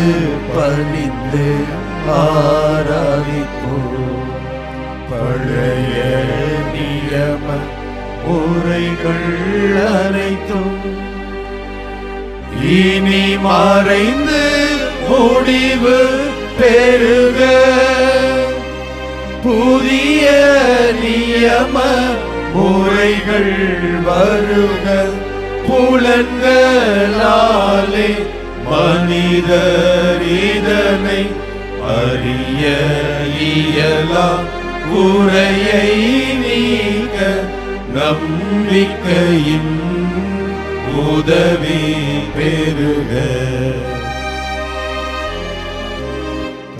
பணிந்து ஆராதிப்போம். பழைய நியம முறைகள் அனைத்தும் இனி மறைந்து முடிவு பெறுக. புதிய நியம முறைகள் வருக. புலன்களாலே மனிதர் இதனை அறிய இயலா. குறையை நீக்க நம்பிக்கையின் உதவி பெறுக.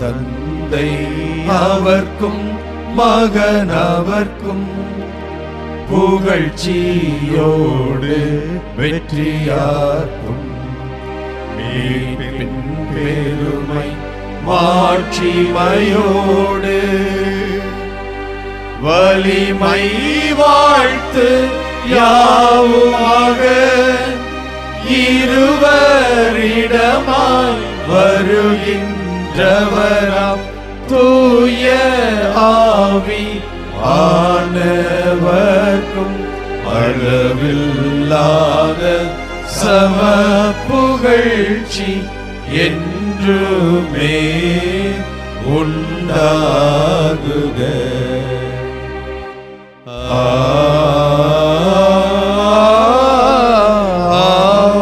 தந்தை அவர்க்கும் மகன் அவர்க்கும் புகழ்ச்சியோடு வெற்றியார்க்கும் மீட்பின் பெருமை மாட்சிமையோடு வலிமை வாழ்த்து யாவுமாக இருவரிடமாய் வருகின்றவராம் தூய ஆவி ஆனவர்க்கும் அளவில்லாத சம புகழ்ச்சி என்றுமே உண்டாகுக.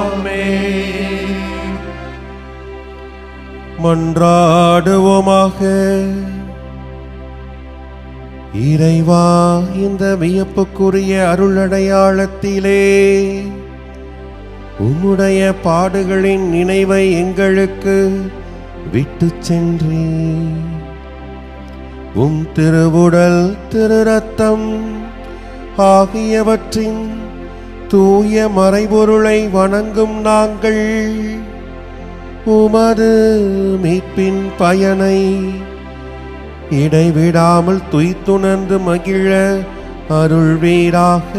ஆமென். மன்றாடுவோமாக. இறைவா, இந்த வியப்புக்குரிய அருளடையாளத்திலே உம்முடைய பாடுகளின் நினைவை எங்களுக்கு விட்டு சென்றீர். உம் திருவுடல் திரு ரத்தம் ஆகியவற்றின் தூய மறைபொருளை வணங்கும் நாங்கள் உமது மீட்பின் பயனை இடைவிடாமல் துய்த்துணர்ந்து மகிழ அருள்வீராக.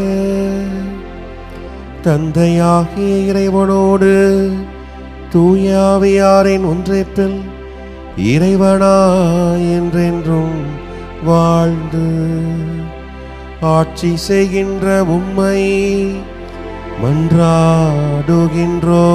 தந்தையாகிய இறைவனோடு தூய ஆவியாரின் ஒன்றிப்பில் இறைவனா என்றென்றும் வாழ்ந்து ஆட்சி செய்கின்ற உம்மை மன்றாடுகின்றோ.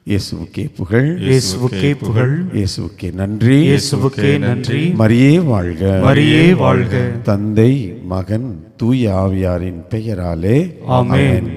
இயேசுவுக்கே புகழ், இயேசுவுக்கே புகழ், இயேசுவுக்கே நன்றி, இயேசுவுக்கே நன்றி. மரியே வாழ்க, மரியே வாழ்க. தந்தை மகன் தூய ஆவியாரின் பெயராலே ஆமென்.